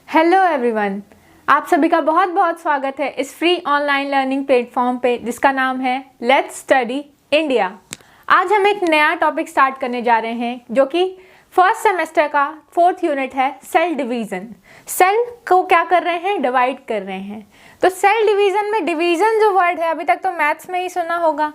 Hello everyone, आप सभी का बहुत बहुत स्वागत है इस फ्री ऑनलाइन लर्निंग प्लेटफॉर्म पे जिसका नाम है लेट्स स्टडी इंडिया। आज हम एक नया टॉपिक स्टार्ट करने जा रहे हैं जो कि फर्स्ट सेमेस्टर का 4th यूनिट है सेल डिवीज़न। सेल को क्या कर रहे हैं, डिवाइड कर रहे हैं। तो सेल डिवीज़न में डिवीज़न जो वर्ड है अभी तक तो मैथ्स में ही सुना होगा,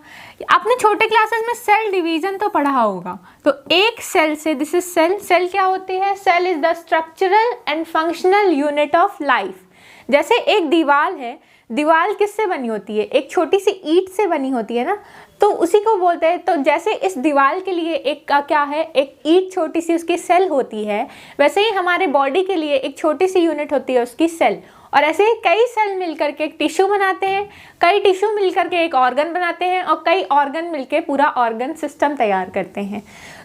आपने छोटे क्लासेस में सेल डिवीज़न तो पढ़ा होगा। तो एक सेल से, दिस इज सेल, सेल क्या होती है? Cell is the structural and functional unit of life. जैसे एक दीवार है, दीवार किससे बनी होती है? एक छोटी सी ईंट से बनी होती है ना, तो उसी को बोलते हैं। तो जैसे इस दीवार के लिए एक का क्या है, एक ईंट छोटी सी उसकी सेल होती है, वैसे ही हमारे बॉडी के लिए एक छोटी सी यूनिट होती है उसकी सेल। और ऐसे ही कई सेल मिलकर के एक टिश्यू बनाते हैं, कई टिश्यू मिलकर के एक ऑर्गन बनाते हैं और कई ऑर्गन मिलके पूरा ऑर्गन सिस्टम तैयार करते हैं।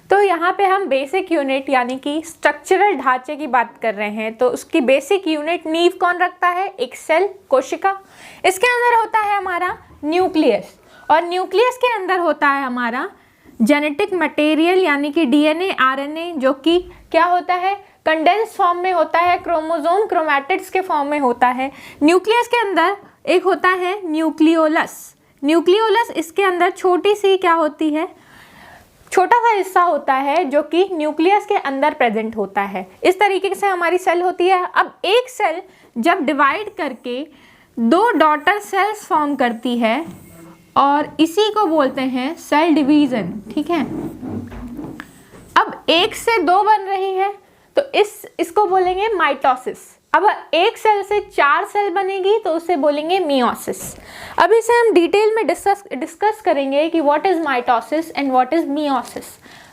तो यहाँ पे हम बेसिक यूनिट यानी कि स्ट्रक्चरल ढांचे की बात कर रहे हैं। तो उसकी बेसिक यूनिट नींव कौन रखता है? एक सेल, कोशिका। इसके अंदर होता है हमारा न्यूक्लियस, और न्यूक्लियस के अंदर होता है हमारा जेनेटिक मटेरियल यानी कि डीएनए, आरएनए, जो कि क्या होता है, कंडेंस फॉर्म में होता है, क्रोमोसोम क्रोमैटिड्स के फॉर्म में होता है। न्यूक्लियस के अंदर एक होता है न्यूक्लियोलस। न्यूक्लियोलस इसके अंदर छोटी सी क्या होती है, छोटा सा हिस्सा होता है जो कि न्यूक्लियस के अंदर प्रेजेंट होता है। इस तरीके से हमारी सेल होती है। अब एक सेल जब डिवाइड करके 2 डॉटर सेल्स फॉर्म करती है और इसी को बोलते हैं सेल डिवीज़न, ठीक है। अब 1 से 2 बन रही है तो इसको बोलेंगे माइटोसिस। अब एक सेल से 4 सेल बनेगी तो उसे बोलेंगे मियोसिस। अब इसे हम डिटेल में डिस्कस करेंगे कि what is mitosis and what is meiosis.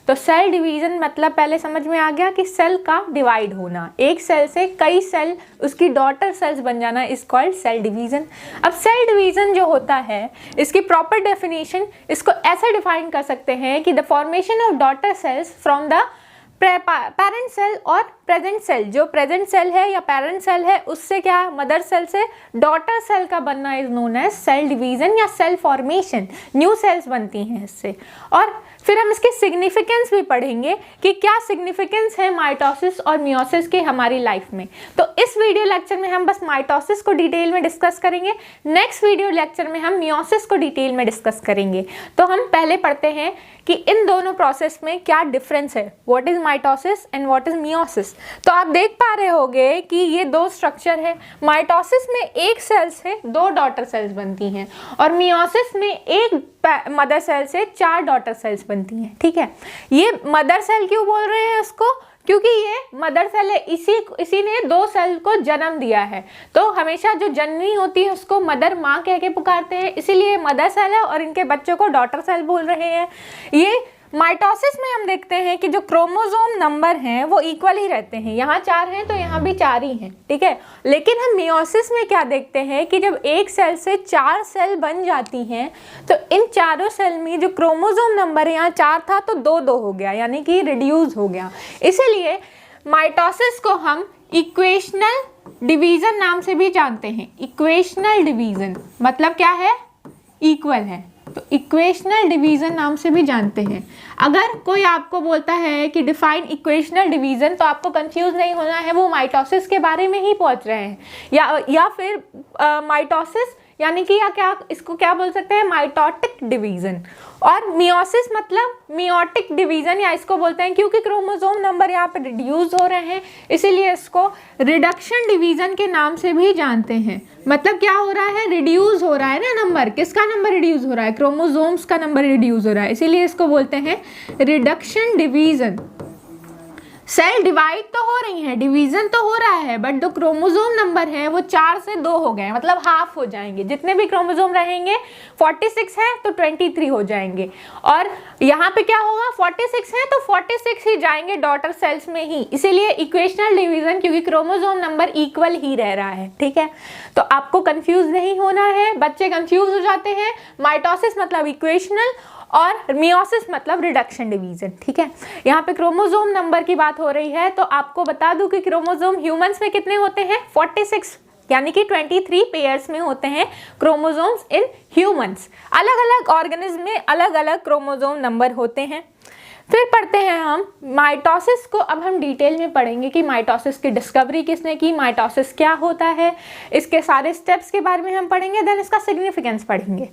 तो सेल डिवीज़न मतलब पहले समझ में आ गया कि सेल का डिवाइड होना, एक सेल से कई सेल उसकी डॉटर सेल्स बन जाना इज कॉल्ड सेल डिवीज़न। अब सेल डिवीज़न जो होता है इसकी प्रॉपर डेफिनेशन इसको ऐसे डिफाइन कर सकते हैं कि the formation of daughter cells from the parent cell और प्रेजेंट सेल। जो प्रेजेंट सेल है या पेरेंट सेल है उससे क्या, मदर सेल से डॉटर सेल का बनना is known as cell division या सेल फॉर्मेशन। न्यू सेल्स बनती हैं इससे। और फिर हम इसकी सिग्निफिकेंस भी पढ़ेंगे कि क्या सिग्निफिकेंस है माइटोसिस और मियोसिस की हमारी लाइफ में। तो इस वीडियो लेक्चर में हम बस माइटोसिस को डिटेल में डिस्कस करेंगे, नेक्स्ट वीडियो लेक्चर में हम मियोसिस को डिटेल में डिस्कस करेंगे। तो हम पहले पढ़ते हैं कि इन दोनों प्रोसेस में क्या डिफरेंस है, what is mitosis and what is meiosis. तो आप देख पा रहे होंगे कि ये 2 स्ट्रक्चर है। माइटोसिस में एक सेल से 2 डॉटर सेल्स बनती हैं और मियोसिस में एक मदर सेल से 4 डॉटर सेल्स बनती हैं, ठीक है। ये मदर सेल क्यों बोल रहे हैं उसको? क्योंकि ये मदर सेल है, इसी ने 2 सेल को जन्म दिया है। तो हमेशा जो जननी होती है उसको मदर, माँ कह के पुकारते हैं, इसीलिए मदर सेल है और इनके बच्चों को डॉटर सेल बोल रहे हैं। ये माइटोसिस में हम देखते हैं कि जो क्रोमोसोम नंबर हैं वो इक्वल ही रहते हैं, यहाँ 4 हैं तो यहाँ भी 4 ही हैं, ठीक है। लेकिन हम मियोसिस में क्या देखते हैं कि जब एक सेल से 4 सेल बन जाती हैं तो इन चारों सेल में जो क्रोमोसोम नंबर है, यहाँ 4 था तो 2 हो गया, यानी कि रिड्यूस हो गया। इसीलिए माइटोसिस को हम इक्वेशनल डिवीज़न नाम से भी जानते हैं। इक्वेशनल डिवीज़न मतलब क्या है? इक्वल है, तो इक्वेशनल डिवीज़न नाम से भी जानते हैं। अगर कोई आपको बोलता है कि डिफाइन इक्वेशनल डिवीज़न तो आपको कंफ्यूज नहीं होना है, वो माइटोसिस के बारे में ही पहुंच रहे हैं या फिर माइटोसिस यानी कि या क्या इसको क्या बोल सकते हैं, माइटोटिक डिवीज़न। और मियोसिस मतलब मियोटिक डिवीज़न या इसको बोलते हैं क्योंकि क्रोमोसोम नंबर यहाँ पे रिड्यूस हो रहे हैं इसीलिए इसको रिडक्शन डिवीज़न के नाम से भी जानते हैं। मतलब क्या हो रहा है, रिड्यूस हो रहा है ना नंबर। किसका नंबर रिड्यूस हो रहा है? क्रोमोसोम्स का नंबर रिड्यूस हो रहा है, इसीलिए इसको बोलते हैं रिडक्शन डिवीज़न। सेल डिवाइड तो हो रही है, डिवीज़न तो हो रहा है, बट जो क्रोमोसोम नंबर है वो 4 से 2 हो गए, मतलब हाफ हो जाएंगे। जितने भी क्रोमोसोम रहेंगे 46 है तो 23 हो जाएंगे। और यहाँ पे क्या होगा, 46 है तो 46 ही जाएंगे डॉटर सेल्स में ही, इसीलिए इक्वेशनल डिवीज़न, क्योंकि क्रोमोसोम नंबर इक्वल ही रह रहा है, ठीक है। तो आपको कंफ्यूज नहीं होना है, बच्चे कंफ्यूज हो जाते हैं। माइटोसिस मतलब इक्वेशनल और मियोसिस मतलब रिडक्शन डिवीज़न, ठीक है। यहाँ पे क्रोमोसोम नंबर की बात हो रही है तो आपको बता दूं कि क्रोमोसोम ह्यूमंस में कितने होते हैं? 46, यानी कि 23 पेयर्स में होते हैं क्रोमोसोम्स इन ह्यूमंस। अलग अलग ऑर्गेनिज्म में अलग अलग क्रोमोसोम नंबर होते हैं। फिर पढ़ते हैं हम माइटोसिस को। अब हम डिटेल में पढ़ेंगे कि माइटोसिस की डिस्कवरी किसने की, माइटोसिस क्या होता है, इसके सारे स्टेप्स के बारे में हम पढ़ेंगे, देन इसका सिग्निफिकेंस पढ़ेंगे।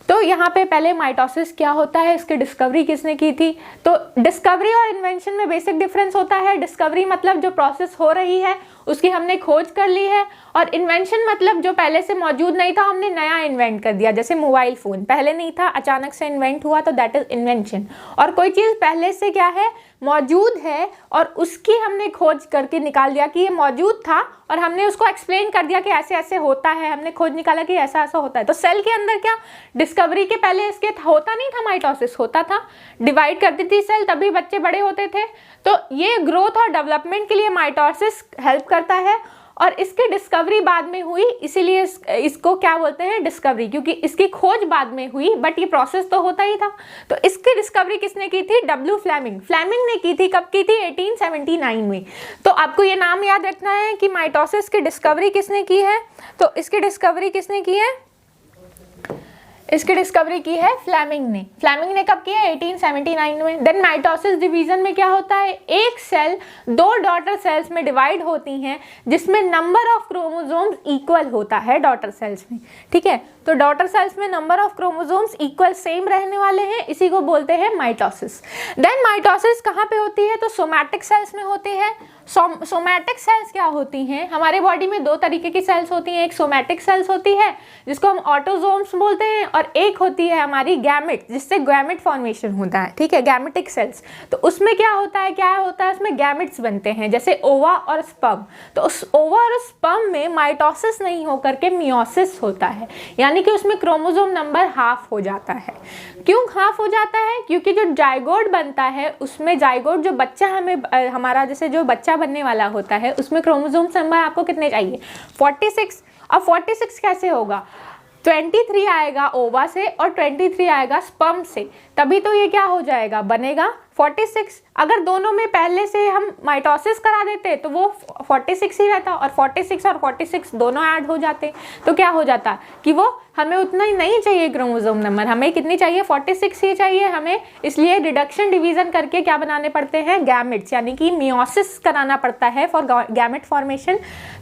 तो यहाँ पे पहले माइटोसिस क्या होता है, इसकी डिस्कवरी किसने की थी। तो डिस्कवरी और इन्वेंशन में बेसिक डिफरेंस होता है। डिस्कवरी मतलब जो प्रोसेस हो रही है उसकी हमने खोज कर ली है, और इन्वेंशन मतलब जो पहले से मौजूद नहीं था हमने नया इन्वेंट कर दिया। जैसे मोबाइल फ़ोन पहले नहीं था, अचानक से इन्वेंट हुआ, तो दैट इज इन्वेंशन। और कोई चीज़ पहले से क्या है, मौजूद है, और उसकी हमने खोज करके निकाल दिया कि ये मौजूद था, और हमने उसको एक्सप्लेन कर दिया कि ऐसे ऐसे होता है, हमने खोज निकाला कि ऐसा ऐसा होता है। तो सेल के अंदर क्या, डिस्कवरी के पहले इसके होता नहीं था, माइटोसिस होता था, डिवाइड करती थी सेल, तभी बच्चे बड़े होते थे। तो ये ग्रोथ और डेवलपमेंट के लिए माइटोसिस हेल्प करता है, और इसकी डिस्कवरी बाद में हुई, इसीलिए इसको क्या बोलते हैं, डिस्कवरी, क्योंकि इसकी खोज बाद में हुई, बट ये प्रोसेस तो होता ही था। तो इसकी डिस्कवरी किसने की थी, डब्ल्यू फ्लेमिंग। फ्लेमिंग ने की थी, कब की थी, 1879 में। तो आपको ये नाम याद रखना है कि माइटोसिस की डिस्कवरी किसने की है। तो इसकी डिस्कवरी किसने की है, इसकी डिस्कवरी की है फ्लेमिंग ने। फ्लेमिंग ने कब किया, 1879 में। देन माइटोसिस डिवीजन में क्या होता है, एक सेल दो डॉटर सेल्स में डिवाइड होती हैं, जिसमें नंबर ऑफ क्रोमोसोम्स इक्वल होता है डॉटर सेल्स में, ठीक है। तो डॉटर सेल्स में number of chromosomes equal same रहने वाले हैं, इसी को बोलते हैं माइटोसिस। देन माइटोसिस कहाँ पे होती है, तो सोमैटिक सेल्स में होती है। सोमैटिक सेल्स क्या होती हैं, हमारे बॉडी में दो तरीके की सेल्स होती हैं। एक सोमैटिक सेल्स होती है जिसको हम ऑटोजोम्स बोलते हैं, और एक होती है हमारी गैमेट, जिससे गैमेट फॉर्मेशन होता है, ठीक है, गैमेटिक सेल्स। तो उसमें क्या होता है, उसमें गैमेट्स बनते हैं, जैसे ओवा और स्पर्म। तो उस ओवा और स्पर्म में माइटोसिस नहीं होकर के मियोसिस होता है, यानी कि उसमें क्रोमोसोम नंबर हाफ हो जाता है। क्यों हाफ हो जाता है, क्योंकि जो जाइगोट बनता है उसमें, जाइगोट जो बच्चा हमारा जैसे जो बच्चा बनने वाला होता है, उसमें क्रोमोसोम नंबर आपको कितने चाहिए, 46। अब 46 कैसे होगा, 23 आएगा ओवा से और 23 आएगा स्पर्म से, तभी तो ये क्या हो जाएगा, बनेगा 46। अगर दोनों में पहले से हम माइटोसिस करा देते तो वो 46 ही रहता, और 46 और 46 दोनों ऐड हो जाते, तो क्या हो जाता कि वो हमें उतना ही नहीं चाहिए क्रोमोसोम नंबर, हमें कितनी चाहिए, 46 ही चाहिए हमें। इसलिए रिडक्शन डिवीजन करके क्या बनाने पड़ते हैं, गैमेट्स, यानी कि मियोसिस कराना पड़ता है फॉर गैमेट फॉर्मेशन।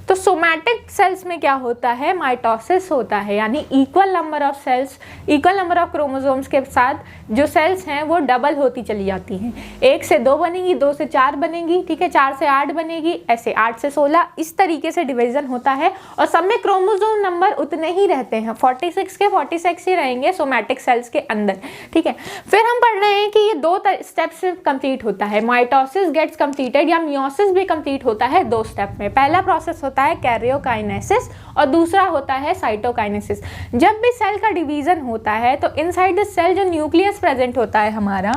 तो सोमैटिक सेल्स में क्या होता है, माइटोसिस होता है, यानी equal number of cells, equal number of chromosomes के साथ जो सेल्स हैं वो डबल होती चली जाती हैं। 1 से 2 बनेगी, 2 से 4 बनेगी, ठीक है, 4 से 8 बनेगी, ऐसे 8 से 16, इस तरीके से डिवीजन होता है। और सब में क्रोमोसोम नंबर उतने ही रहते हैं, 46 के 46 ही रहेंगे सोमैटिक सेल्स के अंदर, ठीक है। फिर हम पढ़ रहे हैं कि ये 2 स्टेप्स से कंप्लीट होता है, माइटोसिस गेट्स कंप्लीटेड या मियोसिस भी कंप्लीट होता है 2 स्टेप में। पहला प्रोसेस होता है कैरियोकाइनेसिस और दूसरा होता है साइटोकाइनेसिस। जब भी सेल का डिवीजन होता है तो इनसाइड द सेल जो न्यूक्लियस प्रेजेंट होता है हमारा,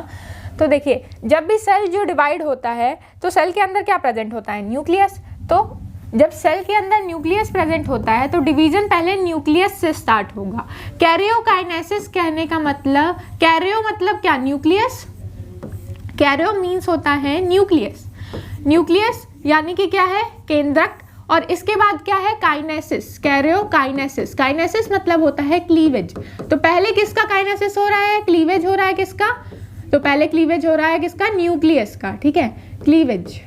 तो देखिए जब भी सेल जो डिवाइड होता है तो सेल के अंदर क्या प्रेजेंट होता है, न्यूक्लियस। तो जब सेल के अंदर न्यूक्लियस प्रेजेंट होता है तो डिवीजन पहले न्यूक्लियस से स्टार्ट होगा। कैरियोकाइनेसिस कहने का मतलब, कैरियो मतलब क्या, न्यूक्लियस, कैरियो मीन्स होता है न्यूक्लियस, न्यूक्लियस यानी कि क्या है, केंद्रक। और इसके बाद क्या है, काइनेसिस, कैरियोकाइनेसिस, काइनेसिस मतलब होता है क्लीवेज। तो पहले किसका काइनेसिस हो रहा है, क्लीवेज हो रहा है, किसका, तो पहले क्लीवेज हो रहा है किसका, न्यूक्लियस का, ठीक है, क्लीवेज।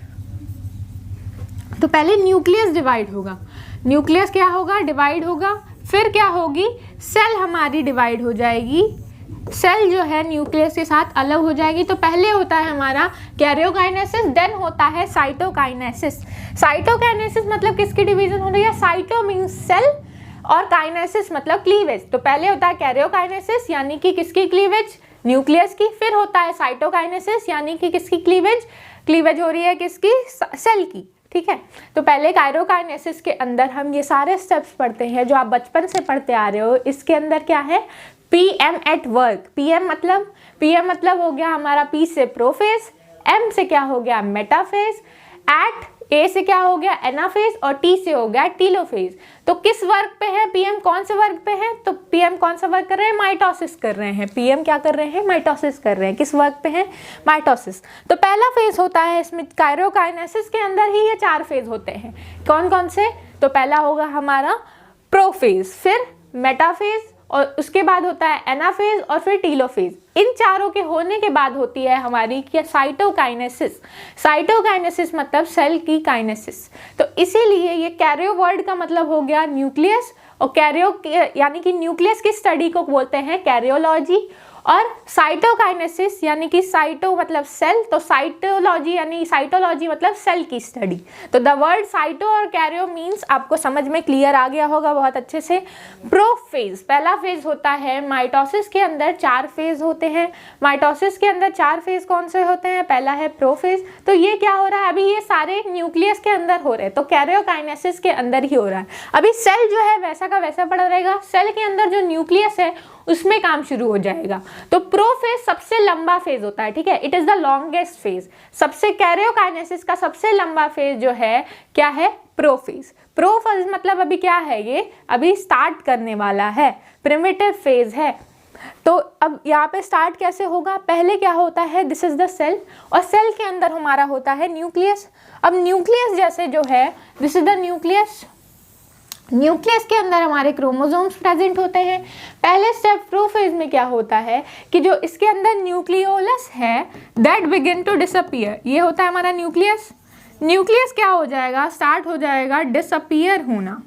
तो पहले न्यूक्लियस डिवाइड होगा, न्यूक्लियस क्या होगा, डिवाइड होगा, फिर क्या होगी, सेल हमारी डिवाइड हो जाएगी, सेल जो है न्यूक्लियस के साथ अलग हो जाएगी। तो पहले होता है हमारा कैरियोकाइनेसिस, देन होता है साइटोकाइनेसिस। साइटोकाइनेसिस मतलब किसकी डिवीजन हो रही है, साइटो मीन्स सेल और काइनेसिस मतलब क्लीवेज। तो पहले होता है कैरियोकाइनेसिस यानी कि किसकी क्लीवेज, न्यूक्लियस की, फिर होता है साइटोकाइनेसिस यानी कि किसकी क्लीवेज, क्लीवेज हो रही है किसकी, सेल की, ठीक है। तो पहले कैरियोकाइनेसिस के अंदर हम ये सारे स्टेप्स पढ़ते हैं जो आप बचपन से पढ़ते आ रहे हो। इसके अंदर क्या है, पीएम एट वर्क, पीएम मतलब हो गया हमारा, पी से प्रोफेज, एम से क्या हो गया, मेटाफेज, एट, ए से क्या हो गया, एनाफेज, और टी से हो गया टीलोफेज। तो किस वर्क पे है पीएम, कौन से वर्क पे है, तो पीएम कौन सा वर्क कर रहे हैं, माइटोसिस कर रहे हैं। पीएम क्या कर रहे हैं, माइटोसिस कर रहे हैं, किस वर्क पे है, माइटोसिस। तो पहला फेज होता है इसमें, कैरियोकाइनेसिस के अंदर ही ये 4 फेज होते हैं, कौन कौन से, तो पहला होगा हमारा प्रोफेज, फिर मेटाफेज, और उसके बाद होता है एनाफेज और फिर टीलोफेज। इन चारों के होने के बाद होती है हमारी क्या, साइटोकाइनेसिस। साइटोकाइनेसिस मतलब सेल की काइनेसिस। तो इसीलिए ये कैरियो वर्ड का मतलब हो गया न्यूक्लियस, और कैरियो यानी कि न्यूक्लियस की स्टडी को बोलते हैं कैरियोलॉजी, और साइटोकाइनेसिस यानी कि साइटो मतलब सेल, तो साइटोलॉजी यानी साइटोलॉजी मतलब सेल की स्टडी। तो द वर्ड साइटो और कैरियो मीन्स आपको समझ में क्लियर आ गया होगा बहुत अच्छे से। प्रोफेज, पहला फेज होता है माइटोसिस के अंदर 4 फेज होते हैं। माइटोसिस के अंदर 4 फेज कौन से होते हैं? पहला है प्रोफेज। तो ये क्या हो रहा है? अभी ये सारे न्यूक्लियस के अंदर हो रहे हैं, तो कैरियोकाइनेसिस के अंदर ही हो रहा है। अभी सेल जो है वैसा का वैसा पड़ा रहेगा, सेल के अंदर जो न्यूक्लियस है उसमें काम शुरू हो जाएगा। तो प्रोफेज सबसे लंबा फेज होता है, ठीक है, it is the longest phase. सबसे कैरियोकाइनेसिस का सबसे लंबा फेज जो है क्या है? प्रोफेज। प्रोफेज मतलब अभी क्या है? ये अभी स्टार्ट करने वाला है, प्रिमिटिव फेज है। तो अब यहाँ पे स्टार्ट कैसे होगा? पहले क्या होता है? दिस इज द सेल, और सेल के अंदर हमारा होता है न्यूक्लियस। अब न्यूक्लियस जैसे जो है, this is the nucleus. Nucleus के अंदर हमारे क्रोमोसोम्स प्रेजेंट होते हैं। पहले स्टेप प्रोफेज में क्या होता है कि जो इसके अंदर न्यूक्लियोलस है दैट बिगिन टू डिसअपीयर। ये होता है हमारा न्यूक्लियस। न्यूक्लियस क्या हो जाएगा? स्टार्ट हो जाएगा डिसअपीयर होना।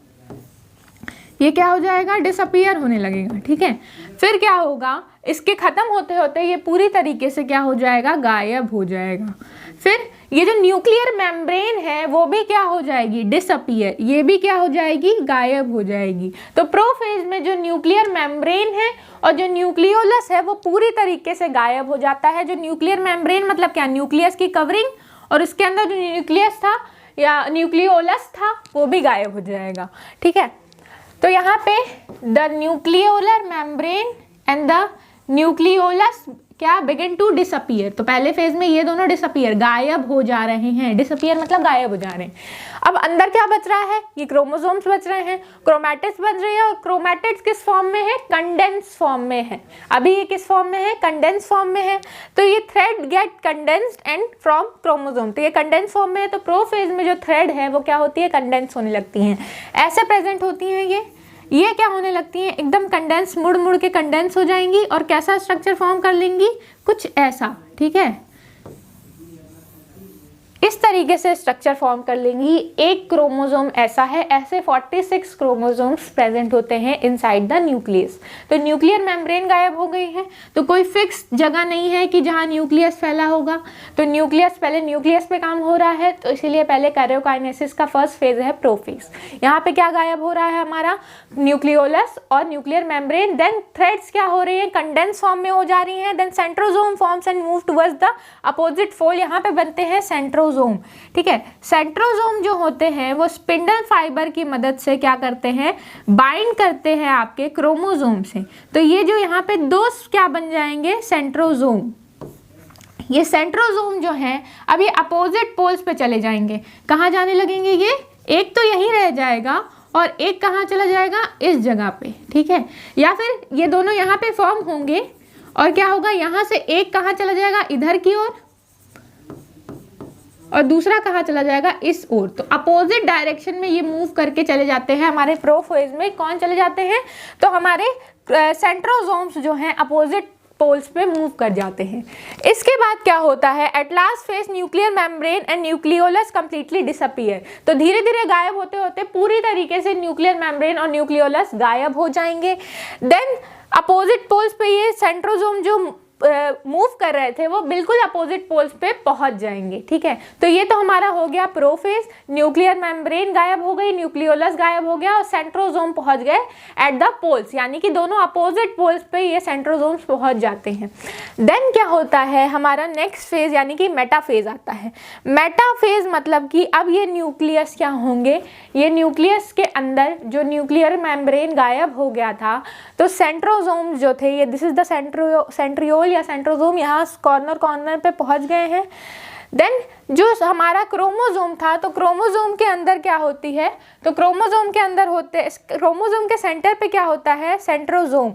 ये क्या हो जाएगा? डिसअपीयर होने लगेगा, ठीक है। फिर क्या होगा? इसके खत्म होते होते ये पूरी तरीके से क्या हो जाएगा? गायब हो जाएगा। फिर ये जो न्यूक्लियर मेम्ब्रेन है वो भी क्या हो जाएगी? डिसअपीयर। ये भी क्या हो जाएगी? गायब हो जाएगी। तो प्रोफेज में जो न्यूक्लियर मेम्ब्रेन है और जो न्यूक्लियोलस है वो पूरी तरीके से गायब हो जाता है। जो न्यूक्लियर मेम्ब्रेन मतलब क्या? न्यूक्लियस की कवरिंग, और उसके अंदर जो न्यूक्लियस था या न्यूक्लियोलस था वो भी गायब हो जाएगा, ठीक है। तो यहाँ पे the nucleolar membrane and the nucleolus क्या बिगिन टू डिसअपीयर। तो पहले फेज में ये दोनों डिसअपीयर, गायब हो जा रहे हैं। डिसअपीयर मतलब गायब हो जा रहे हैं। अब अंदर क्या बच रहा है? ये क्रोमोसोम्स बच रहे हैं, क्रोमैटिड्स बच रही है, और क्रोमैटिड्स किस फॉर्म में है? कंडेंस फॉर्म में है। अभी ये किस फॉर्म में है? कंडेंस फॉर्म में है। तो ये thread get condensed and from chromosome, तो ये कंडेंस फॉर्म में है। तो प्रोफेज में जो थ्रेड है वो क्या होती है? कंडेंस होने लगती हैं, ऐसे प्रेजेंट होती हैं। ये क्या होने लगती हैं? एकदम कंडेंस, मुड़ मुड़ के कंडेंस हो जाएंगी, और कैसा स्ट्रक्चर फॉर्म कर लेंगी? कुछ ऐसा, ठीक है, इस तरीके से स्ट्रक्चर फॉर्म कर लेंगी। एक क्रोमोसोम ऐसा है, ऐसे 46 क्रोमोसोम्स प्रेजेंट होते हैं इनसाइड द न्यूक्लियस। तो न्यूक्लियर मेम्ब्रेन गायब हो गई है, तो कोई फिक्स जगह नहीं है कि जहां न्यूक्लियस फैला होगा। तो न्यूक्लियस, पहले न्यूक्लियस पे काम हो रहा है, तो इसीलिए पहले कैरियोकाइनेसिस का फर्स्ट फेज है प्रोफेज। यहाँ पे क्या गायब हो रहा है? हमारा न्यूक्लियोलस और न्यूक्लियर मेम्ब्रेन। देन थ्रेड्स क्या हो रही है? कंडेंस फॉर्म में हो जा रही हैं। Then centrosome forms and move towards the opposite pole. यहाँ पे बनते हैं सेंट्रोसोम, ठीक है। सेंट्रोसोम जो होते हैं वो स्पिंडल फाइबर की मदद से क्या करते हैं? बाइंड करते हैं आपके क्रोमोसोम से। तो ये जो यहाँ पे दो क्या बन जाएंगे? सेंट्रोसोम। ये सेंट्रोसोम जो है अब ये अपोजिट पोल्स पे चले जाएंगे। कहाँ जाने लगेंगे? ये एक तो यहीं रह जाएगा और एक कहाँ चला जाएगा? इस जगह पे, ठीक है। या फिर ये दोनों यहाँ पे फॉर्म होंगे, और क्या होगा? यहाँ से एक कहाँ चला जाएगा? इधर की ओर, और दूसरा कहाँ चला जाएगा? इस ओर। तो अपोजिट डायरेक्शन में ये मूव करके चले जाते हैं। हमारे प्रोफेज में कौन चले जाते हैं? तो हमारे सेंट्रोसोम्स जो हैं अपोजिट पोल्स पे मूव कर जाते हैं। इसके बाद क्या होता है? At last phase nuclear membrane and nucleolus completely disappear. तो धीरे धीरे गायब होते होते पूरी तरीके से न्यूक्लियर मेम्ब्रेन और न्यूक्लियोलस गायब हो जाएंगे। देन अपोजिट पोल्स पे ये सेंट्रोसोम जो मूव कर रहे थे वो बिल्कुल अपोजिट पोल्स पे पहुंच जाएंगे, ठीक है। तो ये तो हमारा हो गया प्रोफेज। न्यूक्लियर मेम्ब्रेन गायब हो गई, न्यूक्लियोलस गायब हो गया, और सेंट्रोसोम पहुंच गए एट द पोल्स, यानी कि दोनों अपोजिट पोल्स पे ये सेंट्रोसोम्स पहुंच जाते हैं। देन क्या होता है? हमारा नेक्स्ट फेज यानी कि मेटाफेज आता है। मेटाफेज मतलब कि अब ये न्यूक्लियस क्या होंगे? ये न्यूक्लियस के अंदर जो न्यूक्लियर मेम्ब्रेन गायब हो गया था, तो सेंट्रोसोम्स जो थे, ये दिस इज द सेंट्रियोल या सेंट्रोसोम, यहाँ कॉर्नर कॉर्नर पे पहुंच गए हैं। देन जो हमारा क्रोमोसोम था, तो क्रोमोसोम के अंदर क्या होती है? तो क्रोमोसोम के अंदर होते, क्रोमोसोम के सेंटर पे क्या होता है? Centrosome,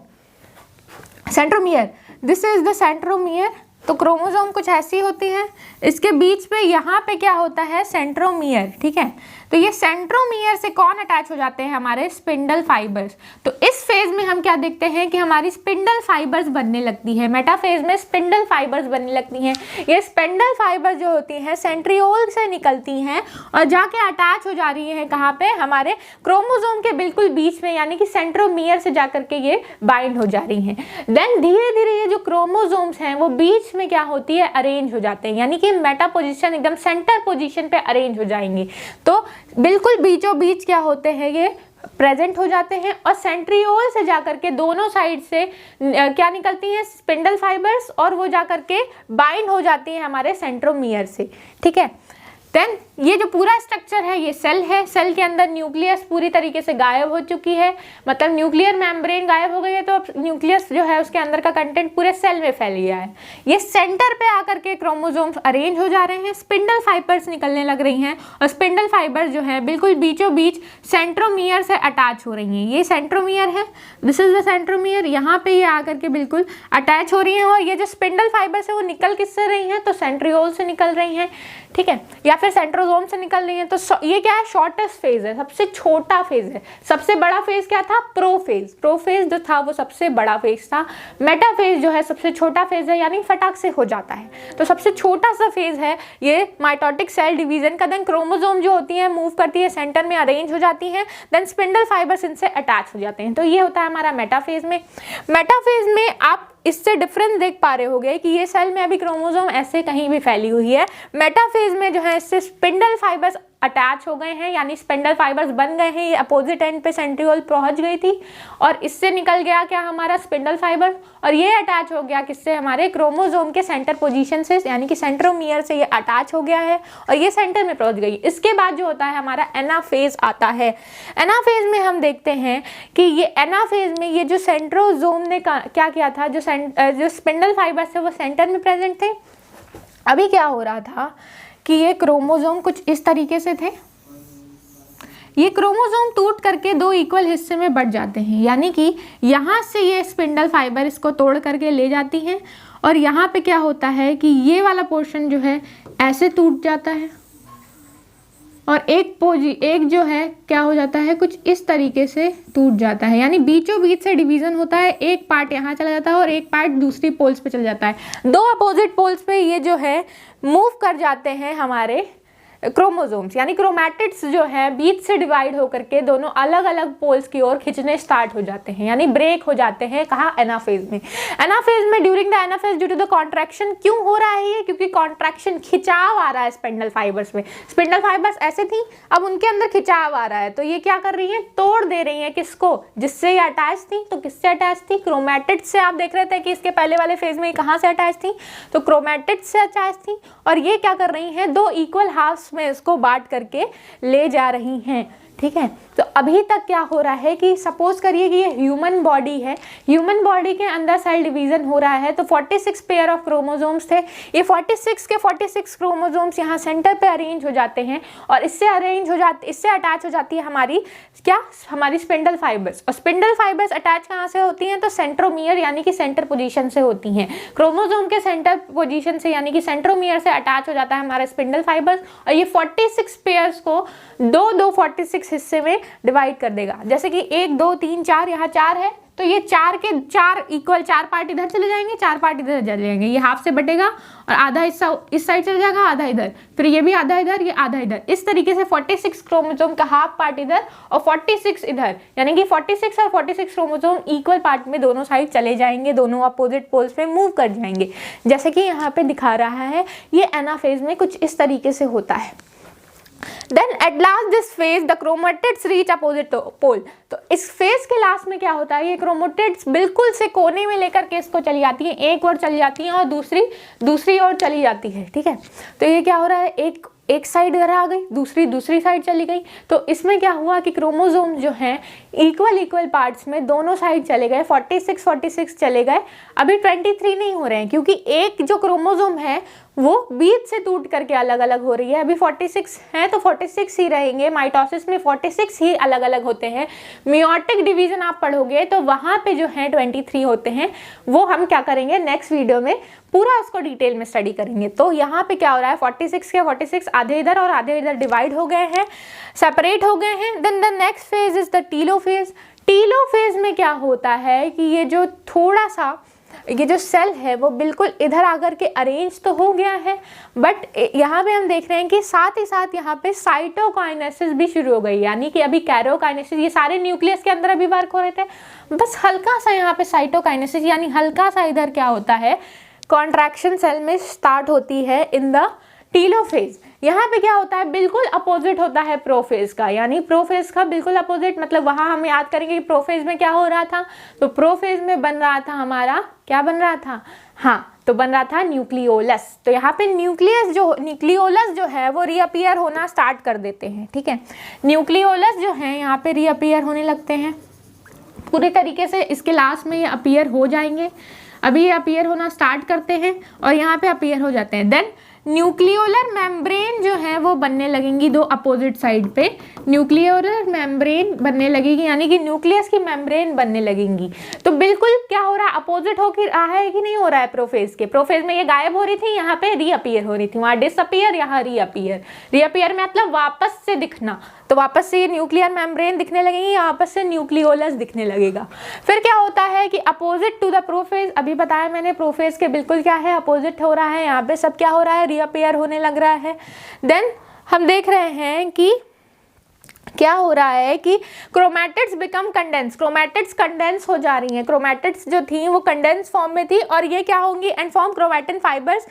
centromere. This is the centromere. तो क्रोमोसोम कुछ ऐसी होती है, इसके बीच पे यहाँ पे क्या होता है? सेंट्रोमियर, ठीक है। तो ये सेंट्रोमियर से कौन अटैच हो जाते हैं, हमारे स्पिंडल फाइबर्स। तो इस फेज में हम क्या देखते हैं कि हमारी स्पिंडल फाइबर्स बनने लगती है, मेटाफेज में स्पिंडल फाइबर्स बनने लगती हैं। ये स्पिंडल फाइबर्स जो होती हैं सेंट्रियोल से निकलती हैं और जाके अटैच हो जा रही हैं कहाँ पे, हमारे क्रोमोसोम के बिल्कुल बीच में, यानी कि सेंट्रोमियर से जाकर के ये बाइंड हो जा रही हैं। देन धीरे धीरे ये जो क्रोमोसोम्स हैं वो बीच में क्या होती है, अरेंज हो जाते हैं, यानी कि मेटा पोजीशन एकदम सेंटर पोजीशन पे अरेंज हो जाएंगे। तो बिल्कुल बीचों बीच क्या होते हैं, ये प्रेजेंट हो जाते हैं और सेंट्रियोल से जाकर के दोनों साइड से क्या निकलती हैं, स्पिंडल फाइबर्स, और वो जाकर के बाइंड हो जाती हैं हमारे सेंट्रोमियर से। ठीक है, देन ये जो पूरा स्ट्रक्चर है ये सेल है। सेल के अंदर न्यूक्लियस पूरी तरीके से गायब हो चुकी है, मतलब न्यूक्लियर मेम्ब्रेन गायब हो गई है, तो अब न्यूक्लियस जो है उसके अंदर का कंटेंट पूरे सेल में फैल गया है। ये सेंटर पे आकर के क्रोमोसोम्स अरेंज हो जा रहे हैं, स्पिंडल फाइबर्स निकलने लग रही हैं और स्पिंडल फाइबर्स जो है बिल्कुल बीचों बीच सेंट्रोमियर से अटैच हो रही हैं। ये सेंट्रोमियर है, दिस इज द सेंट्रोमियर, यहाँ पे ये आकर के बिल्कुल अटैच हो रही हैं। और ये जो स्पिंडल फाइबर्स है वो निकल किससे रही हैं, तो सेंट्रियोल से निकल रही हैं। ठीक है, या फिर सेंट्रोसोम से निकल रही है। तो ये क्या है, शॉर्टेस्ट फेज है, सबसे छोटा फेज है। सबसे बड़ा फेज क्या था, प्रोफेज। प्रोफेज जो था वो सबसे बड़ा फेज था। मेटाफेज जो है सबसे छोटा फेज है, यानी फटाक से हो जाता है। तो सबसे छोटा सा फेज है ये माइटोटिक सेल डिवीजन का। देन क्रोमोसोम जो होती है मूव करती है, सेंटर में अरेंज हो जाती है, देन स्पिंडल फाइबर्स इनसे अटैच हो जाते हैं। तो ये होता है हमारा मेटाफेज में। मेटाफेज में आप इससे डिफरेंस देख पा रहे होगे कि ये सेल में अभी क्रोमोसोम ऐसे कहीं भी फैली हुई है। मेटाफेज में जो है इससे स्पिंडल फाइबर्स अटैच हो गए हैं, यानी स्पिंडल फाइबर्स बन गए हैं। ये अपोजिट एंड पे सेंट्रियोल पहुंच गई थी और इससे निकल गया क्या, हमारा स्पिंडल फाइबर, और ये अटैच हो गया किससे, हमारे क्रोमोसोम के सेंटर पोजीशन से, यानी कि सेंट्रोमियर से ये अटैच हो गया है और ये सेंटर में पहुंच गई। इसके बाद जो होता है हमारा एनाफेज आता है। एनाफेज में हम देखते हैं कि ये एनाफेज में ये जो सेंट्रोसोम ने क्या किया था, जो स्पिंडल फाइबर्स है वो सेंटर में प्रेजेंट थे। अभी क्या हो रहा था कि ये क्रोमोसोम कुछ इस तरीके से थे। ये क्रोमोसोम टूट करके दो इक्वल हिस्से में बढ़ जाते हैं, यानी कि यहाँ से ये स्पिंडल फाइबर इसको तोड़ करके ले जाती हैं और यहाँ पे क्या होता है कि ये वाला पोर्शन जो है ऐसे टूट जाता है और एक जो है क्या हो जाता है, कुछ इस तरीके से टूट जाता है, यानी बीचों बीच से डिवीजन होता है। एक पार्ट यहाँ चला जाता है और एक पार्ट दूसरी पोल्स पे चल जाता है। दो अपोजिट पोल्स पे ये जो है मूव कर जाते हैं हमारे क्रोमोसोम्स, यानी क्रोमैटिड्स जो है बीच से डिवाइड होकर के दोनों अलग अलग पोल्स की ओर खींचने स्टार्ट हो जाते हैं, यानी ब्रेक हो जाते हैं। कहाँ, एनाफेज में। एनाफेज में during the anaphase due to the contraction, क्यों हो रहा है ये, क्योंकि कॉन्ट्रैक्शन, खिंचाव आ रहा है स्पिंडल फाइबर्स में। स्पिंडल फाइबर्स ऐसे थी, अब उनके अंदर खिंचाव आ रहा है, तो ये क्या कर रही है, तोड़ दे रही है किसको, जिससे ये अटैच थी। तो किससे अटैच थी, क्रोमैटिड्स से। आप देख रहे थे कि इसके पहले वाले फेज में कहाँ से अटैच थी, तो क्रोमैटिड्स से अटैच थी। और ये क्या कर रही हैं, दो इक्वल हाफ्स में इसको बांट करके ले जा रही हैं। ठीक है, तो अभी तक क्या हो रहा है कि सपोज करिए कि ये ह्यूमन बॉडी है, ह्यूमन बॉडी के अंदर सेल डिवीजन हो रहा है। तो 46 पेयर ऑफ क्रोमोसोम्स थे, ये 46 के 46 क्रोमोसोम्स यहाँ सेंटर पे अरेंज हो जाते हैं और इससे अटैच हो जाती है हमारी क्या, हमारी स्पिंडल फाइबर्स। और स्पिंडल फाइबर्स अटैच कहाँ से होती हैं, तो सेंट्रोमियर यानी कि सेंटर पोजीशन से होती हैं। क्रोमोसोम के सेंटर पोजीशन से यानी कि सेंट्रोमियर से अटैच हो जाता है हमारा स्पिंडल फाइबर्स और ये 46 पेयर्स को दो 46 हिस्से में डिवाइड कर देगा। जैसे कि 1 2 3 4, यहाँ 4 है, तो ये 4 के 4 इक्वल, 4 पार्ट इधर चले जाएंगे, 4 पार्ट इधर चले जाएंगे। ये हाफ से बटेगा और आधा हिस्सा इस साइड चले जाएगा, आधा इधर, फिर ये भी आधा इधर, ये आधा इधर। इस तरीके से 46 क्रोमोसोम का हाफ पार्ट इधर और 46 इधर, यानी कि 46 और 46 क्रोमोसोम इक्वल पार्ट में दोनों साइड चले जाएंगे, दोनों अपोजिट पोल्स पे मूव कर जाएंगे। जैसे कि यहाँ पे दिखा रहा है, ये एनाफेज में कुछ इस तरीके से होता है। Then at last this phase the chromatids reach opposite pole। तो इस फेज के लास्ट में क्या होता है, ये क्रोमैटिड्स बिल्कुल से कोने में लेकर के इसको चली जाती हैं, एक ओर चली जाती हैं और दूसरी ओर चली जाती है। ठीक है, तो ये क्या हो रहा है, एक साइड इधर आ गई, दूसरी साइड चली गई। तो इसमें क्या हुआ कि क्रोमोसोम जो हैं इक्वल पार्ट्स में दोनों साइड चले गए, 46 चले गए। अभी 23 नहीं हो रहे हैं, क्योंकि एक जो क्रोमोसोम है वो बीच से टूट करके अलग अलग हो रही है। अभी 46 है तो 46 ही रहेंगे, माइटोसिस में 46 ही अलग अलग होते हैं। मियोटिक डिवीजन आप पढ़ोगे तो वहाँ पे जो है 23 होते हैं। वो हम क्या करेंगे नेक्स्ट वीडियो में पूरा उसको डिटेल में स्टडी करेंगे। तो यहाँ पे क्या हो रहा है, 46 के 46 आधे इधर और आधे इधर डिवाइड हो गए हैं, सेपरेट हो गए हैं। Then the next phase is the telophase. Telophase में क्या होता है कि ये जो थोड़ा सा ये जो सेल है वो बिल्कुल इधर आकर के अरेंज तो हो गया है, बट यहाँ पे हम देख रहे हैं कि साथ ही साथ यहाँ पे साइटोकाइनेसिस भी शुरू हो गई। यानी कि अभी कैरोकाइनेसिस, ये सारे न्यूक्लियस के अंदर अभी वर्क हो रहे थे, बस हल्का सा यहाँ पे साइटोकाइनेसिस यानी हल्का सा इधर क्या होता है, कॉन्ट्रैक्शन सेल में स्टार्ट होती है इन द टीलोफेज। यहाँ पे क्या होता है, बिल्कुल अपोजिट होता है प्रोफेज का, यानी प्रोफेज का बिल्कुल अपोजिट। मतलब वहाँ हम याद करेंगे कि प्रोफेज में क्या हो रहा था, तो प्रोफेज में बन रहा था हमारा, क्या बन रहा था, हाँ तो बन रहा था न्यूक्लियोलस। तो यहाँ पे न्यूक्लियोलस जो है वो रीअपियर होना स्टार्ट कर देते हैं। ठीक है, न्यूक्लियोलस जो है यहाँ पे रीअपियर होने लगते हैं पूरे तरीके से। इसके लास्ट में ये अपीयर हो जाएंगे, अभी ये अपीयर होना स्टार्ट करते हैं और यहाँ पे अपीयर हो जाते हैं। देन न्यूक्लियोलर मेम्ब्रेन जो है वो बनने लगेंगी दो अपोजिट साइड पे, न्यूक्लियोलर मेम्ब्रेन बनने लगेगी, यानी कि न्यूक्लियस की मेम्ब्रेन बनने लगेंगी। तो बिल्कुल क्या हो रहा है, अपोजिट हो कि रहा है कि नहीं हो रहा है प्रोफेज के। प्रोफेज में ये गायब हो रही थी, यहाँ पे रीअपियर हो रही थी, वहाँ डिसअपियर, यहाँ रीअपियर। रीअपियर में मतलब वापस से दिखना, तो वापस से ये न्यूक्लियर मेम्ब्रेन दिखने लगेगी, वापस से न्यूक्लियोलस दिखने लगेगा। फिर क्या होता है कि अपोजिट टू द प्रोफेज, अभी बताया मैंने प्रोफेज के बिल्कुल क्या है, अपोजिट हो रहा है, यहाँ पे सब क्या हो रहा है, रीअपियर होने लग रहा है। देन हम देख रहे हैं कि क्या हो रहा है कि chromatids become condense, chromatids condense हो जा रही हैं। क्रोमैटिड्स जो थी वो कंडेंस फॉर्म में थी और ये क्या होंगी, and form chromatin fibres,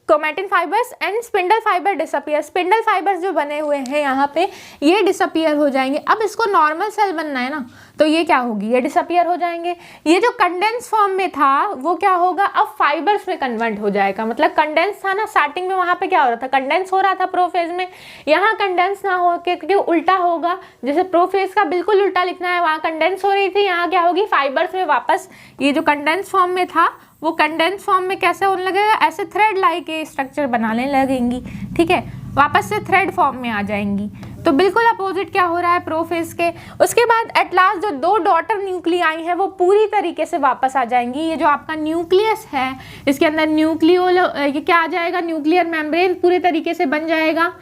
chromatin fibres and spindle fibre disappear. Spindle fibres जो बने हुए हैं यहाँ पे ये डिसअपियर हो जाएंगे। अब इसको नॉर्मल सेल बनना है ना, तो ये क्या होगी, ये डिसअपियर हो जाएंगे। ये जो कंडेंस फॉर्म में था वो क्या होगा, अब फाइबर्स में कन्वर्ट हो जाएगा। मतलब कंडेंस था ना स्टार्टिंग में, वहाँ पे क्या हो रहा था, कंडेंस हो रहा था प्रोफेज में, यहाँ कंडेंस ना हो के क्योंकि उल्टा होगा, जैसे प्रोफेज का बिल्कुल उल्टा लिखना है, वहाँ कंडेंस हो रही थी, यहाँ क्या होगी, फाइबर्स में वापस ये जो कंडेंस फॉर्म में था वो कंडेंस फॉर्म में कैसे होने लगेगा, ऐसे थ्रेड लाइक स्ट्रक्चर बनाने लगेंगी। ठीक है, वापस से थ्रेड फॉर्म में आ जाएंगी। तो बिल्कुल अपोजिट क्या हो रहा है प्रोफेज के। उसके बाद एट लास्ट जो दो डॉटर न्यूक्लियाई हैं वो पूरी तरीके से वापस आ जाएंगी। ये जो आपका न्यूक्लियस है इसके अंदर ये क्या आ जाएगा, न्यूक्लियर मेम्ब्रेन पूरे तरीके से बन जाएगा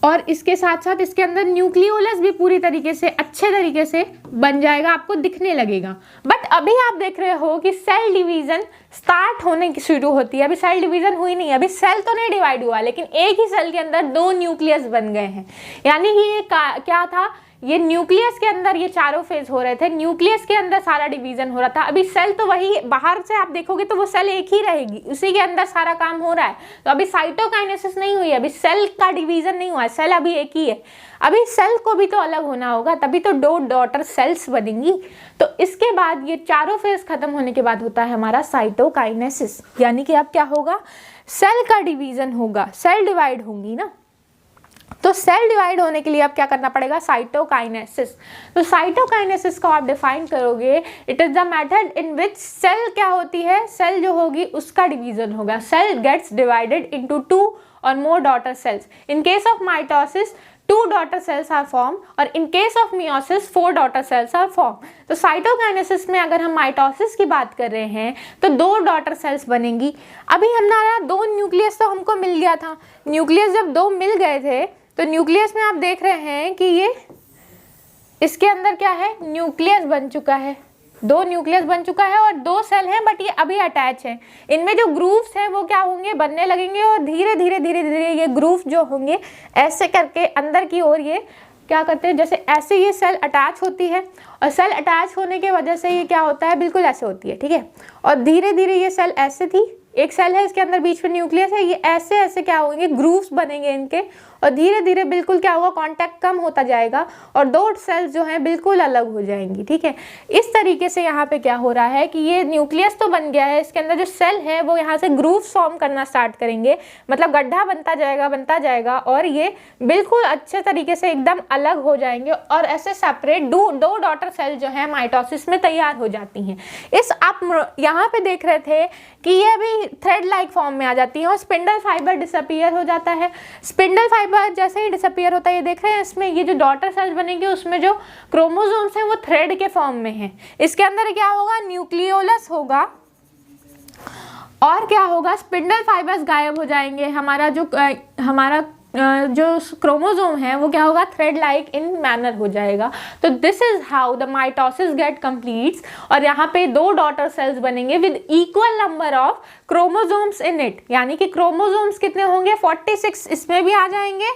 और इसके साथ साथ इसके अंदर न्यूक्लियोलस भी पूरी तरीके से अच्छे तरीके से बन जाएगा, आपको दिखने लगेगा। बट अभी आप देख रहे हो कि सेल डिवीजन स्टार्ट होने की शुरू होती है। अभी सेल डिवीजन हुई नहीं है, अभी सेल तो नहीं डिवाइड हुआ, लेकिन एक ही सेल के अंदर दो न्यूक्लियस बन गए हैं। यानी कि ये क्या था, ये न्यूक्लियस के अंदर ये चारों फेज हो रहे थे, न्यूक्लियस के अंदर सारा डिवीजन हो रहा था। अभी सेल तो वही, बाहर से आप देखोगे तो वो सेल एक ही रहेगी, उसी के अंदर सारा काम हो रहा है। तो अभी साइटोकाइनेसिस नहीं हुई, अभी सेल का डिवीजन नहीं हुआ है, सेल अभी एक ही है। अभी सेल को भी तो अलग होना होगा, तभी तो दो डॉटर सेल्स बनेंगी। तो इसके बाद ये चारों फेज खत्म होने के बाद होता है हमारा साइटोकाइनेसिस, यानी कि अब क्या होगा, सेल का डिवीजन होगा, सेल डिवाइड होंगी ना। तो सेल डिवाइड होने के लिए अब क्या करना पड़ेगा, साइटोकाइनेसिस। तो साइटोकाइनेसिस को आप डिफाइन करोगे, it is the method in which cell क्या होती है, सेल जो होगी उसका डिवीजन होगा। सेल गेट्स डिवाइडेड इनटू 2 और more daughter cells. In case of mitosis 2 daughter cells are form और in case of meiosis 4 daughter cells are form. तो साइटोकाइनेसिस में अगर हम माइटोसिस की बात कर रहे हैं तो 2 डॉटर सेल्स बनेंगी। अभी हमारा 2 न्यूक्लियस तो हमको मिल गया था, न्यूक्लियस जब 2 मिल गए थे तो न्यूक्लियस में आप देख रहे हैं कि ये इसके अंदर क्या है, न्यूक्लियस बन चुका है, 2 न्यूक्लियस बन चुका है और 2 सेल हैं, बट ये अभी अटैच है। इनमें जो ग्रूव्स हैं वो क्या होंगे, बनने लगेंगे और धीरे धीरे ये ग्रूव जो होंगे ऐसे करके अंदर की ओर ये क्या करते हैं, जैसे ऐसे ये सेल अटैच होती है और सेल अटैच होने की वजह से ये क्या होता है, बिल्कुल ऐसे होती है। ठीक है, और धीरे धीरे ये सेल ऐसे थी, एक सेल है इसके अंदर बीच में न्यूक्लियस है, ये ऐसे ऐसे क्या होंगे, ग्रूव्स बनेंगे इनके और धीरे धीरे बिल्कुल क्या होगा, कांटेक्ट कम होता जाएगा और 2 सेल्स जो हैं बिल्कुल अलग हो जाएंगी। ठीक है, इस तरीके से यहाँ पे क्या हो रहा है कि ये न्यूक्लियस तो बन गया है, इसके अंदर जो सेल है वो यहाँ से ग्रूव्स फॉर्म करना स्टार्ट करेंगे, मतलब गड्ढा बनता जाएगा और ये बिल्कुल अच्छे तरीके से एकदम अलग हो जाएंगे और ऐसे सेपरेट 2 डॉटर सेल जो है माइटोसिस में तैयार हो जाती हैं। इस आप यहाँ पे देख रहे थे कि ये अभी थ्रेड लाइक फॉर्म में आ जाती हैं और स्पिंडल फाइबर डिसअपीयर हो जाता है। स्पिंडल फाइबर जैसे ही डिसअपीयर होता है, ये देख रहे हैं इसमें ये जो डॉटर सेल्स बनेंगे उसमें जो क्रोमोसोम्स हैं वो थ्रेड के फॉर्म में है। इसके अंदर क्या होगा, न्यूक्लियोलस होगा और क्या होगा, स्पिंडल फाइबर्स गायब हो जाएंगे। हमारा जो क्रोमोसोम है वो क्या होगा, थ्रेड लाइक इन मैनर हो जाएगा। तो this is how the mitosis get completes. और यहाँ पे 2 डॉटर सेल्स बनेंगे with equal number of chromosomes in it, यानी कि क्रोमोसोम्स कितने होंगे, 46 इसमें भी आ जाएंगे।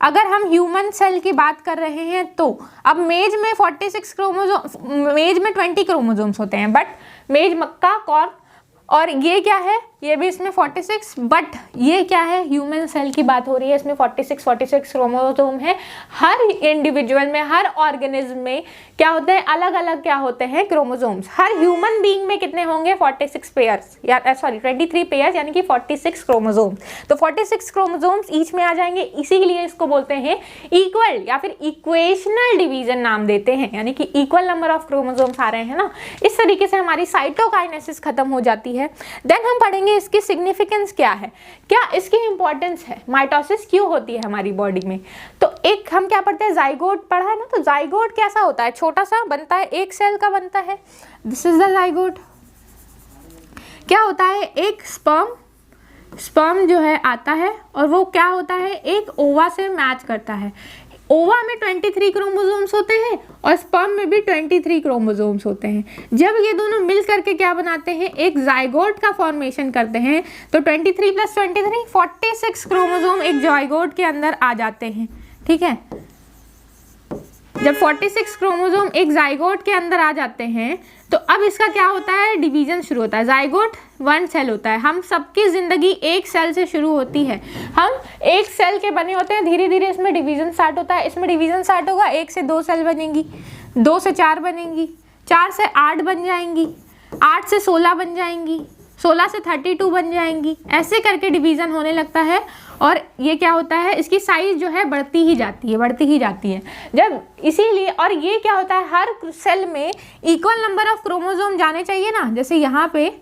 अगर हम ह्यूमन सेल की बात कर रहे हैं तो अब मेज में 46 क्रोमोसोम, मेज में 20 क्रोमोसोम्स होते हैं, बट मेज मक्का कॉर्न, और ये क्या है, ये भी इसमें 46, बट ये क्या है, ह्यूमन सेल की बात हो रही है, इसमें 46 क्रोमोसोम है। हर इंडिविजुअल में, हर ऑर्गेनिज्म में क्या होते हैं, अलग अलग क्या होते हैं क्रोमोसोम्स। हर ह्यूमन बीइंग में कितने होंगे, 46 पेयर्स, या 23 पेयर्स, यानी कि 46 क्रोमोसोम्स। तो 46 क्रोमोसोम्स ईच में आ जाएंगे, इसीलिए इसको बोलते हैं इक्वल या फिर इक्वेशनल डिवीजन नाम देते हैं, यानी कि इक्वल नंबर ऑफ क्रोमोसोम्स आ रहे हैं ना। इस तरीके से हमारी साइटोकाइनेसिस खत्म हो जाती है। देन हम पढ़ेंगे इसकी सिग्निफिकेंस क्या है, क्या इसकी इंपॉर्टेंस है, माइटोसिस क्यों होती है हमारी बॉडी में। तो एक हम क्या पढ़ते हैं, जाइगोट पढ़ा है ना। तो जाइगोट कैसा होता है, छोटा सा बनता है, एक सेल का बनता है, दिस इज द जाइगोट। क्या होता है, एक स्पर्म जो है आता है और वो क्या होता है, एक ओवा से मैच करता है। ओवा में 23 क्रोमोसोम्स होते हैं और स्पर्म में भी 23 क्रोमोसोम्स होते हैं। जब ये दोनों मिल करके क्या बनाते हैं, एक जाइगोट का फॉर्मेशन करते हैं। तो 23 + 23 46 क्रोमोसोम एक जाइगोट के अंदर आ जाते हैं। ठीक है, जब 46 क्रोमोसोम एक जाइगोट के अंदर आ जाते हैं तो अब इसका क्या होता है, डिवीजन शुरू होता है। जाइगोट 1 सेल होता है, हम सबकी जिंदगी एक सेल से शुरू होती है, हम एक सेल के बने होते हैं, धीरे धीरे इसमें डिवीजन स्टार्ट होता है। इसमें डिवीजन स्टार्ट होगा, 1 से 2 सेल बनेंगी, 2 से 4 बनेंगी, 4 से 8 बन जाएंगी, 8 से 16 बन जाएंगी, 16 से 32 बन जाएंगी। ऐसे करके डिवीजन होने लगता है और ये क्या होता है, इसकी साइज जो है बढ़ती ही जाती है जब, इसीलिए। और ये क्या होता है, हर सेल में इक्वल नंबर ऑफ क्रोमोसोम जाने चाहिए ना। जैसे यहाँ पे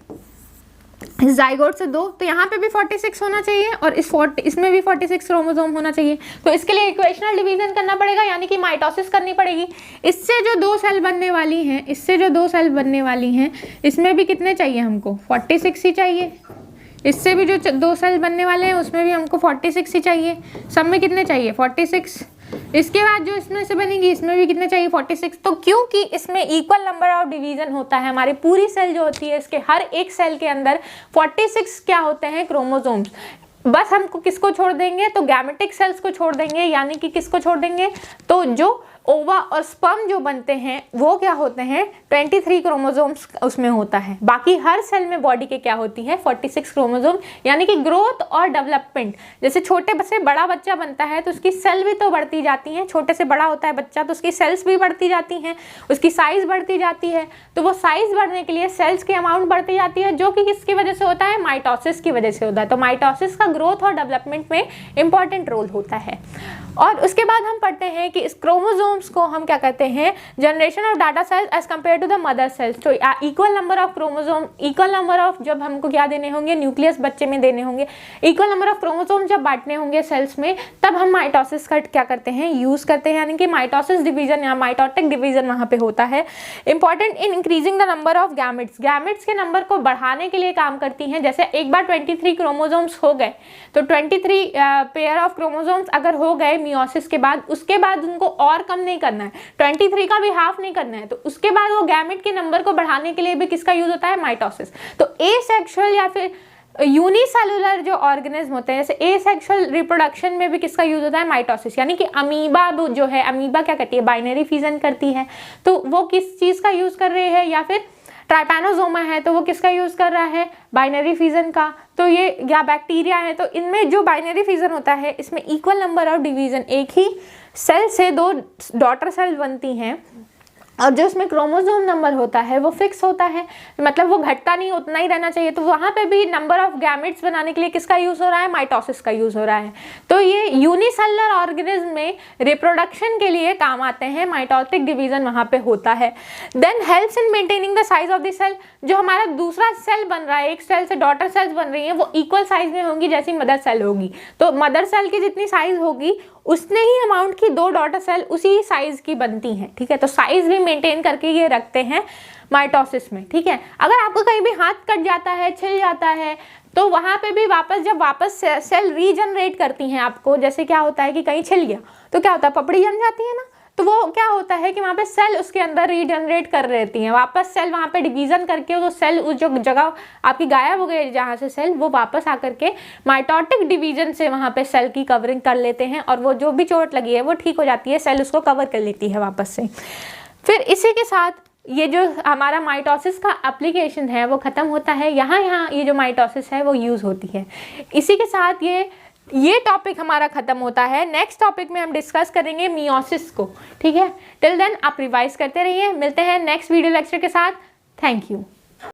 जाइगोट से 2, तो यहाँ पे भी 46 होना चाहिए और इसमें भी 46 क्रोमोसोम होना चाहिए। तो इसके लिए इक्वेशनल डिवीजन करना पड़ेगा, यानी कि माइटोसिस करनी पड़ेगी। इससे जो 2 सेल बनने वाली हैं, इसमें भी कितने चाहिए हमको, 46 ही चाहिए। इससे भी जो 2 सेल बनने वाले हैं उसमें भी हमको 46 ही चाहिए। सब में कितने चाहिए, 46। इसके बाद जो इसमें से बनेगी इसमें भी कितने चाहिए, 46। तो क्योंकि इसमें इक्वल नंबर ऑफ डिवीजन होता है, हमारी पूरी सेल जो होती है इसके हर एक सेल के अंदर 46 क्या होते हैं, क्रोमोसोम्स। बस हमको किसको छोड़ देंगे, तो गैमेटिक सेल्स को छोड़ देंगे, यानी कि किसको छोड़ देंगे, तो जो ओवा और स्पर्म जो बनते हैं वो क्या होते हैं, 23 क्रोमोसोम्स उसमें होता है। बाकी हर सेल में बॉडी के क्या होती है, 46 क्रोमोसोम। यानी कि ग्रोथ और डेवलपमेंट, जैसे छोटे से बड़ा बच्चा बनता है तो उसकी सेल भी तो बढ़ती जाती हैं, छोटे से बड़ा होता है बच्चा तो उसकी सेल्स भी बढ़ती जाती हैं, उसकी साइज बढ़ती जाती है। तो वो साइज बढ़ने के लिए सेल्स की अमाउंट बढ़ती जाती है, जो कि किसकी वजह से होता है, माइटोसिस की वजह से होता है। तो माइटोसिस का ग्रोथ और डेवलपमेंट में इंपॉर्टेंट रोल होता है। और उसके बाद हम पढ़ते हैं कि इस क्रोमोसोम्स को हम क्या कहते हैं, generation of daughter cells as compare to the mother cells. तो equal number of chromosome, equal number of, जब हमको क्या देने होंगे, न्यूक्लियस बच्चे में देने होंगे, इक्वल नंबर ऑफ क्रोमोसोम जब बांटने होंगे सेल्स में, तब हम माइटोसिस का क्या करते हैं, यूज करते हैं। यानी कि माइटोसिस डिवीजन या माइटोटिक डिवीजन वहाँ पे होता है। Important in increasing the number of gametes, gametes के नंबर को बढ़ाने के लिए काम करती हैं। जैसे एक बार 23 क्रोमोसोम्स हो गए तो 23 पेयर ऑफ क्रोमोसोम्स अगर हो गए मियोसिस के बाद, उसके बाद उनको और कम नहीं करना है, 23 का भी हाफ नहीं करना है। तो उसके बाद वो गैमेट के नंबर को बढ़ाने के लिए भी किसका यूज होता है, माइटोसिस। तो एसेक्सुअल या फिर यूनिसेलुलर जो ऑर्गेनिज्म होते हैं, जैसे एसेक्सुअल रिप्रोडक्शन में भी किसका यूज होता है, माइटोसिस। यानी कि अमीबा जो है, अमीबा क्या करती है, बाइनरी फिजन करती है, तो वो किस चीज का यूज कर रही है, या फिर ट्राइपैनोसोमा है तो वो किसका यूज कर रहा है, बाइनरी फिजन का। तो ये या बैक्टीरिया है, तो इनमें जो बाइनरी फिजन होता है इसमें इक्वल नंबर ऑफ डिवीजन, एक ही सेल से 2 डॉटर सेल बनती हैं और जो उसमें क्रोमोसोम नंबर होता है वो फिक्स होता है, मतलब वो घटता नहीं, उतना ही रहना चाहिए। तो वहाँ पे भी नंबर ऑफ गैमेट्स बनाने के लिए किसका यूज़ हो रहा है, माइटोसिस का यूज़ हो रहा है। तो ये यूनिसेलुलर ऑर्गेनिज्म में रिप्रोडक्शन के लिए काम आते हैं, माइटोटिक डिवीजन वहाँ पे होता है। Then helps in maintaining the size of the cell. जो हमारा दूसरा सेल बन रहा है, एक सेल से डॉटर सेल्स बन रही हैं, वो इक्वल साइज में होंगी जैसी मदर सेल होगी। तो मदर सेल की जितनी साइज होगी उसने ही अमाउंट की 2 डॉटर सेल उसी साइज की बनती हैं, ठीक है। तो साइज भी मेंटेन करके ये रखते हैं माइटोसिस में, ठीक है। अगर आपको कहीं भी हाथ कट जाता है, छिल जाता है, तो वहाँ पे भी जब वापस सेल रीजनरेट करती हैं आपको, जैसे क्या होता है कि कहीं छिल गया तो क्या होता है, पपड़ी जम जाती है ना, तो वो क्या होता है कि वहाँ पे सेल उसके अंदर रीजनरेट कर रहती हैं, वापस सेल वहाँ पे डिवीजन करके वो सेल उस जो जगह आपकी गायब हो गई जहाँ से सेल, वो वापस आकर के माइटोटिक डिवीजन से वहाँ पे सेल की कवरिंग कर लेते हैं, और वो जो भी चोट लगी है वो ठीक हो जाती है, सेल उसको कवर कर लेती है वापस से। फिर इसी के साथ ये जो हमारा माइटोसिस का एप्लीकेशन है वो ख़त्म होता है, यहाँ ये जो माइटोसिस है वो यूज़ होती है। इसी के साथ ये टॉपिक हमारा ख़त्म होता है। नेक्स्ट टॉपिक में हम डिस्कस करेंगे मियोसिस को, ठीक है। टिल देन आप रिवाइज करते रहिए, मिलते हैं नेक्स्ट वीडियो लेक्चर के साथ। Thank you.